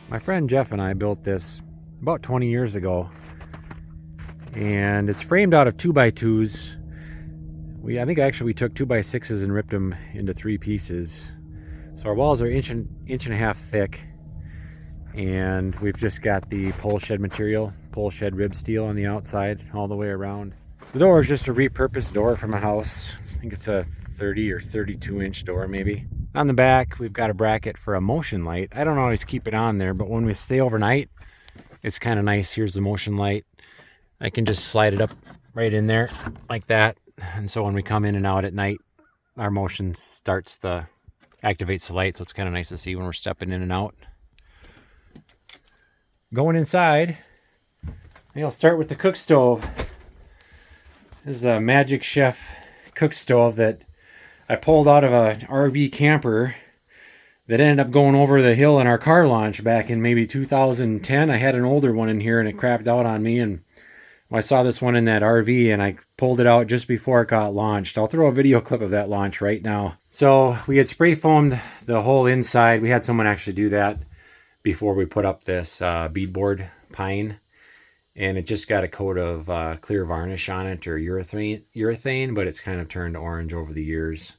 My friend Jeff and I built this about 20 years ago, and it's framed out of 2x2s. I think actually we took 2x6s and ripped them into 3 pieces. So our walls are inch and a half thick, and we've just got the pole shed material, pole shed rib steel on the outside all the way around. The door is just a repurposed door from a house. I think it's a 30 or 32 inch door maybe. On the back, we've got a bracket for a motion light. I don't always keep it on there, but when we stay overnight, it's kind of nice. Here's the motion light. I can just slide it up right in there like that. And so when we come in and out at night, our motion activates the light. So it's kind of nice to see when we're stepping in and out. Going inside, I'll start with the cook stove. This is a Magic Chef cook stove that I pulled out of an RV camper that ended up going over the hill in our car launch back in maybe 2010. I had an older one in here and it crapped out on me, and I saw this one in that RV and I pulled it out just before it got launched. I'll throw a video clip of that launch right now. So we had spray foamed the whole inside. We had someone actually do that before we put up this beadboard pine, and it just got a coat of clear varnish on it, or urethane, but it's kind of turned orange over the years.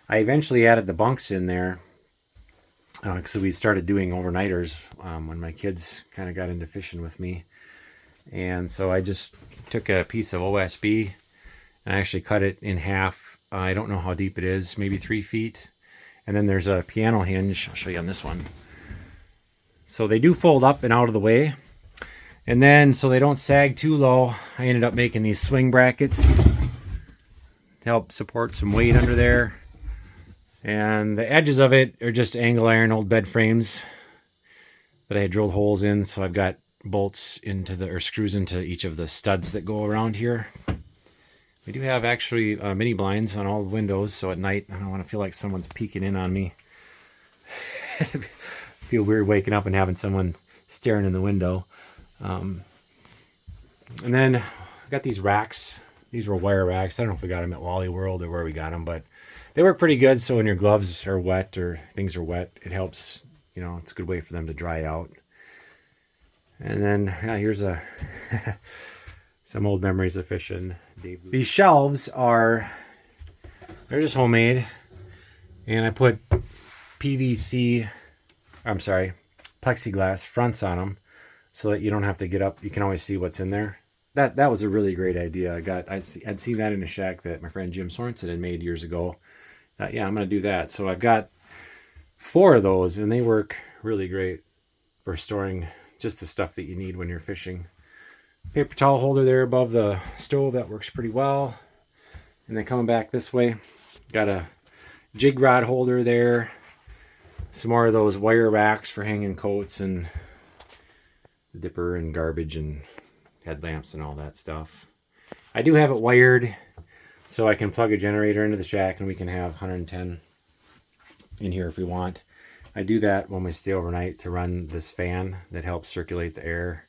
I eventually added the bunks in there because we started doing overnighters when my kids kind of got into fishing with me. And so I just took a piece of OSB and I actually cut it in half. I don't know how deep it is, maybe 3 feet. And then there's a piano hinge. I'll show you on this one. So they do fold up and out of the way. And then, so they don't sag too low, I ended up making these swing brackets to help support some weight under there. And the edges of it are just angle iron old bed frames that I had drilled holes in. So I've got bolts or screws into each of the studs that go around here. We do have actually mini blinds on all the windows, so at night I don't want to feel like someone's peeking in on me. Feel weird waking up and having someone staring in the window. And then I got these racks. These were wire racks. I don't know if we got them at Wally World or where we got them, but they work pretty good. So when your gloves are wet or things are wet, it helps. It's a good way for them to dry out. And then here's some old memories of fishing. These shelves they're just homemade, and I put plexiglass fronts on them so that you don't have to get up. You can always see what's in there. That was a really great idea. I'd seen that in a shack that my friend Jim Sorensen had made years ago. I'm going to do that. So I've got 4 of those, and they work really great for storing just the stuff that you need when you're fishing. Paper towel holder there above the stove, that works pretty well. And then coming back this way, got a jig rod holder there. Some more of those wire racks for hanging coats and the dipper and garbage and headlamps and all that stuff. I do have it wired so I can plug a generator into the shack and we can have 110 in here if we want. I do that when we stay overnight to run this fan that helps circulate the air.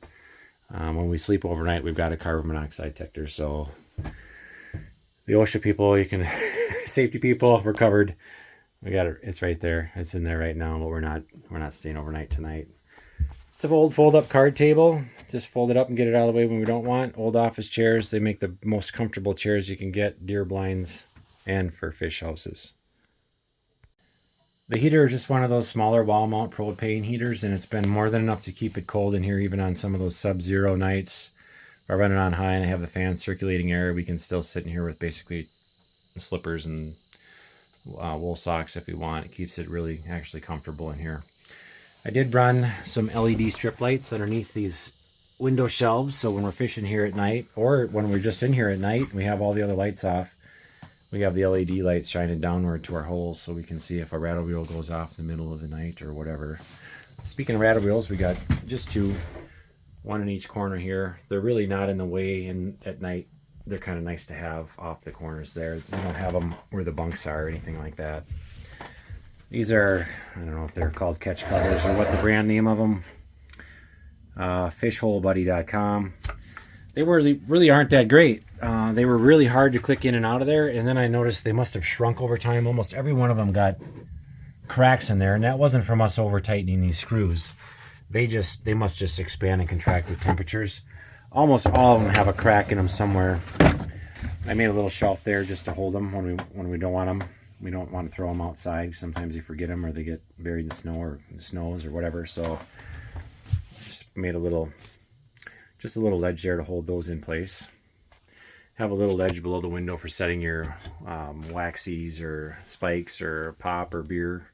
When we sleep overnight, we've got a carbon monoxide detector. So the OSHA people, safety people, we're covered. We got it. It's right there. It's in there right now, but we're not staying overnight tonight. It's an old fold-up card table. Just fold it up and get it out of the way when we don't want. Old office chairs. They make the most comfortable chairs you can get. Deer blinds and for fish houses. The heater is just one of those smaller wall mount propane heaters, and it's been more than enough to keep it cold in here, even on some of those sub-zero nights. If I run it on high and I have the fan circulating air, we can still sit in here with basically slippers and wool socks if we want. It keeps it really actually comfortable in here. I did run some LED strip lights underneath these window shelves, so when we're fishing here at night, or when we're just in here at night and we have all the other lights off, we have the LED lights shining downward to our holes so we can see if a rattle wheel goes off in the middle of the night or whatever. Speaking of rattle wheels, we got just 2, one in each corner here. They're really not in the way, and at night they're kind of nice to have off the corners there. We don't have them where the bunks are or anything like that. These are, I don't know if they're called catch covers or what the brand name of them. Fishholebuddy.com. They really aren't that great. They were really hard to click in and out of there, and then I noticed they must have shrunk over time. Almost every one of them got cracks in there, and that wasn't from us over tightening these screws. they must just expand and contract with temperatures. Almost all of them have a crack in them somewhere. I made a little shelf there just to hold them when we don't want them. We don't want to throw them outside. Sometimes you forget them or they get buried in the snow or the snows or whatever. So just made just a little ledge there to hold those in place. Have a little ledge below the window for setting your waxies or spikes or pop or beer.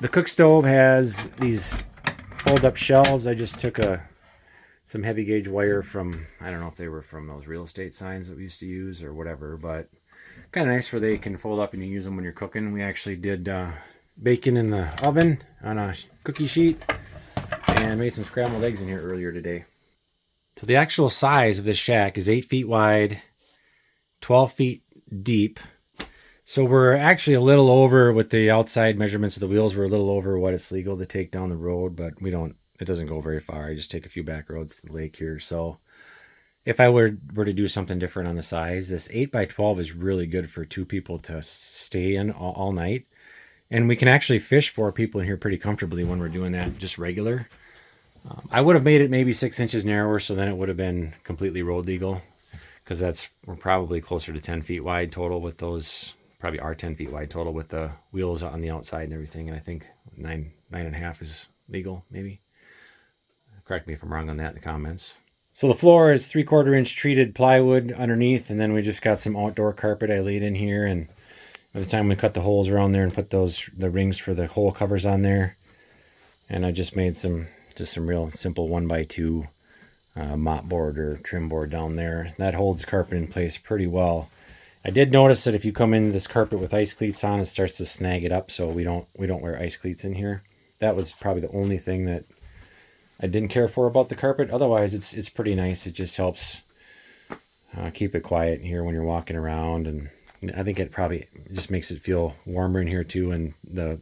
The cook stove has these fold-up shelves. I just took some heavy gauge wire from, I don't know if they were from those real estate signs that we used to use or whatever, but kind of nice where they can fold up and you use them when you're cooking. We actually did bacon in the oven on a cookie sheet and made some scrambled eggs in here earlier today. So the actual size of this shack is 8 feet wide, 12 feet deep. So we're actually a little over with the outside measurements of the wheels. We're a little over what it's legal to take down the road, but it doesn't go very far. I just take a few back roads to the lake here. So if I were to do something different on the size, this 8x12 is really good for 2 people to stay in all night. And we can actually fish 4 people in here pretty comfortably when we're doing that just regular. I would have made it maybe 6 inches narrower, so then it would have been completely road legal, because we're probably closer to 10 feet wide total with those, probably are 10 feet wide total with the wheels on the outside and everything. And I think 9.5 is legal, maybe. Correct me if I'm wrong on that in the comments. So the floor is 3/4 inch treated plywood underneath, and then we just got some outdoor carpet I laid in here. And by the time we cut the holes around there and put the rings for the hole covers on there, and I just made some real simple 1x2 mop board or trim board down there. That holds the carpet in place pretty well. I did notice that if you come into this carpet with ice cleats on, it starts to snag it up, so we don't wear ice cleats in here. That was probably the only thing that I didn't care for about the carpet. Otherwise, it's pretty nice. It just helps keep it quiet in here when you're walking around, and I think it probably just makes it feel warmer in here too, and the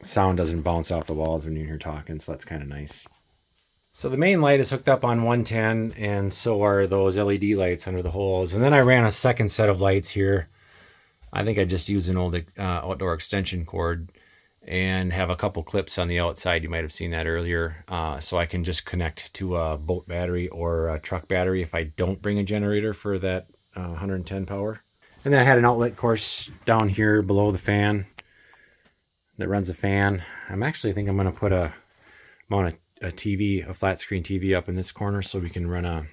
sound doesn't bounce off the walls when you're here talking, so that's kind of nice. So the main light is hooked up on 110, and so are those LED lights under the holes. And then I ran a second set of lights here. I think I just used an old outdoor extension cord and have a couple clips on the outside. You might have seen that earlier. So I can just connect to a boat battery or a truck battery if I don't bring a generator for that 110 power. And then I had an outlet course down here below the fan that runs the fan. I think I'm going to mount a TV, a flat screen TV up in this corner so we can run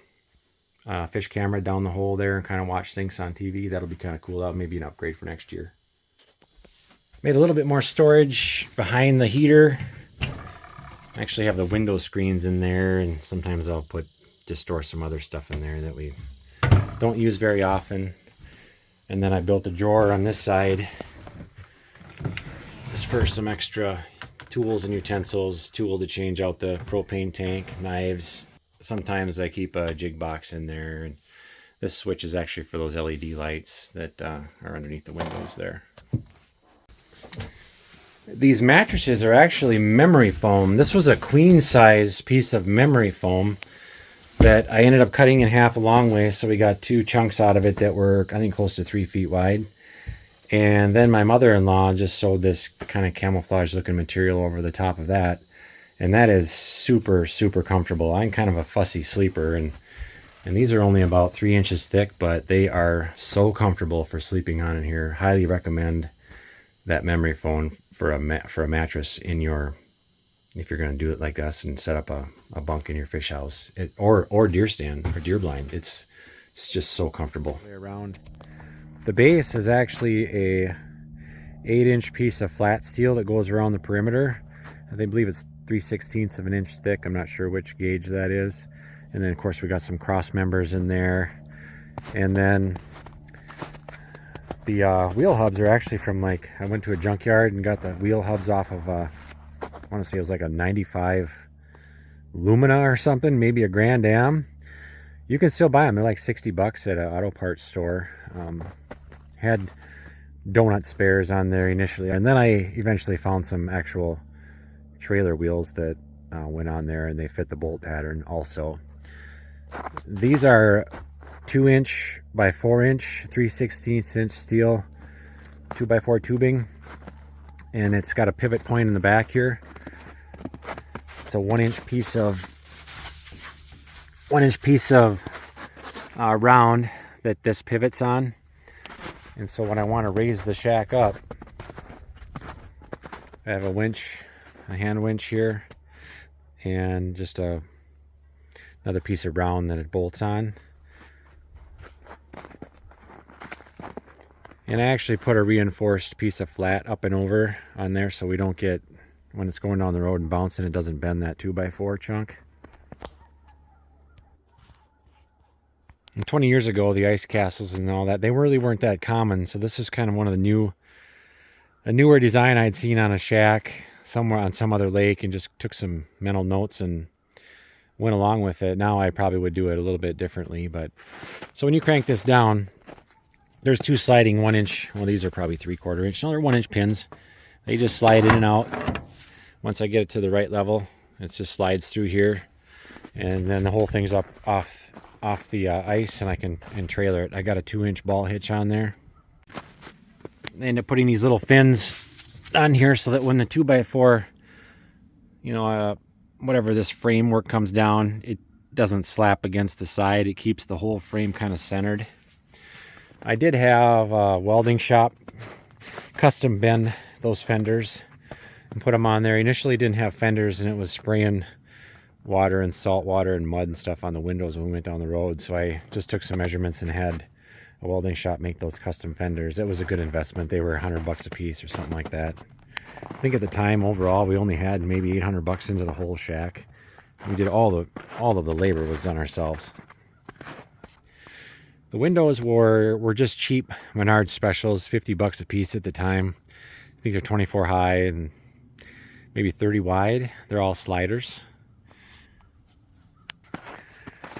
a fish camera down the hole there and kind of watch things on TV. That'll be kind of cool. That'll maybe an upgrade for next year. Made a little bit more storage behind the heater. I actually have the window screens in there, and sometimes I'll just store some other stuff in there that we don't use very often. And then I built a drawer on this side just for some extra tools and utensils, tool to change out the propane tank, knives. Sometimes I keep a jig box in there, and this switch is actually for those LED lights that are underneath the windows there. These mattresses are actually memory foam. This was a queen size piece of memory foam that I ended up cutting in half a long way, so we got 2 chunks out of it that were, I think, close to 3 feet wide. And then my mother-in-law just sewed this kind of camouflage looking material over the top of that. And that is super, super comfortable. I'm kind of a fussy sleeper, and these are only about 3 inches thick, but they are so comfortable for sleeping on in here. Highly recommend that memory foam for a mattress if you're going to do it like us and set up a bunk in your fish house or deer stand or deer blind. It's just so comfortable. Around. The base is actually a 8-inch piece of flat steel that goes around the perimeter. I believe it's 3/16 of an inch thick. I'm not sure which gauge that is. And then of course we got some cross members in there. And then the wheel hubs are actually from, I went to a junkyard and got the wheel hubs off of I want to say it was like a 95 Lumina or something, maybe a Grand Am. You can still buy them. They're like $60 at an auto parts store. Had donut spares on there initially, and then I eventually found some actual trailer wheels that went on there, and they fit the bolt pattern also. These are 2-inch by 4-inch, 3/16 inch steel 2x4 tubing, and it's got a pivot point in the back here. It's a 1-inch piece of round that this pivots on. And so when I want to raise the shack up, I have a winch, a hand winch here, and just another piece of round that it bolts on. And I actually put a reinforced piece of flat up and over on there so we don't get, when it's going down the road and bouncing, it doesn't bend that 2x4 chunk. And 20 years ago, the ice castles and all that, they really weren't that common. So this is kind of one of the a newer design I'd seen on a shack somewhere on some other lake, and just took some mental notes and went along with it. Now I probably would do it a little bit differently. But so when you crank this down, there's two sliding 1-inch, well, these are probably 3/4 inch, no, they're 1-inch pins. They just slide in and out. Once I get it to the right level, it just slides through here, and then the whole thing's up off the ice, and I can trailer it. I got a 2-inch ball hitch on there. I end up putting these little fins on here so that when the 2x4, whatever this framework comes down, it doesn't slap against the side. It keeps the whole frame kind of centered. I did have a welding shop custom bend those fenders and put them on there. Initially didn't have fenders, and it was spraying water and salt water and mud and stuff on the windows when we went down the road. So I just took some measurements and had a welding shop make those custom fenders. It was a good investment. They were $100 a piece or something like that. I think at the time overall we only had maybe $800 into the whole shack. We did all of the labor was done ourselves. The windows were just cheap Menards specials, $50 a piece at the time. I think they're 24 high and maybe 30 wide. They're all sliders.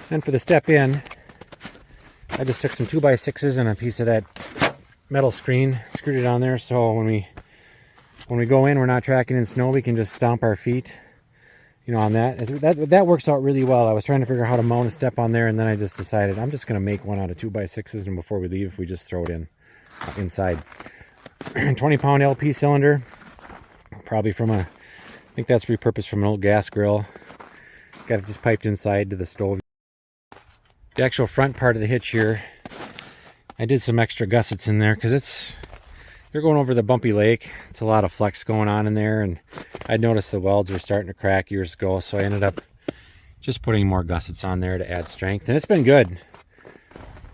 Then for the step in, I just took some 2x6s and a piece of that metal screen, screwed it on there, so when we go in, we're not tracking in snow. We can just stomp our feet, on that. That works out really well. I was trying to figure out how to mount a step on there, and then I just decided I'm just going to make one out of 2x6s, and before we leave, we just throw it in inside. 20-pound LP cylinder, probably from I think that's repurposed from an old gas grill. Got it just piped inside to the stove. The actual front part of the hitch here, I did some extra gussets in there because you're going over the bumpy lake. It's a lot of flex going on in there, and I noticed the welds were starting to crack years ago, so I ended up just putting more gussets on there to add strength, and it's been good.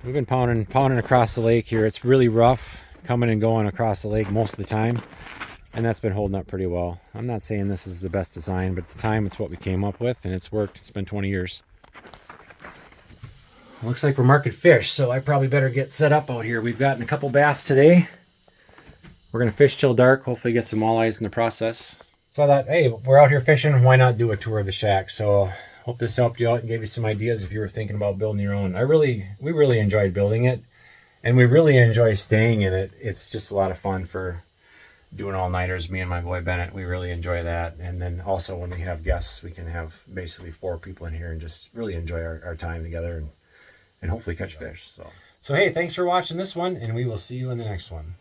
We've been pounding across the lake here. It's really rough coming and going across the lake most of the time, and that's been holding up pretty well. I'm not saying this is the best design, but at the time it's what we came up with, and it's worked. It's been 20 years. Looks like we're market fish, so I probably better get set up out here. We've gotten a couple bass today. We're going to fish till dark, hopefully get some walleyes in the process. So I thought, hey, we're out here fishing, why not do a tour of the shack? So hope this helped you out and gave you some ideas if you were thinking about building your own. We really enjoyed building it, and we really enjoy staying in it. It's just a lot of fun for doing all-nighters, me and my boy Bennett. We really enjoy that. And then also when we have guests, we can have basically 4 people in here and just really enjoy our time together and hopefully catch fish. So hey, thanks for watching this one, and we will see you in the next one.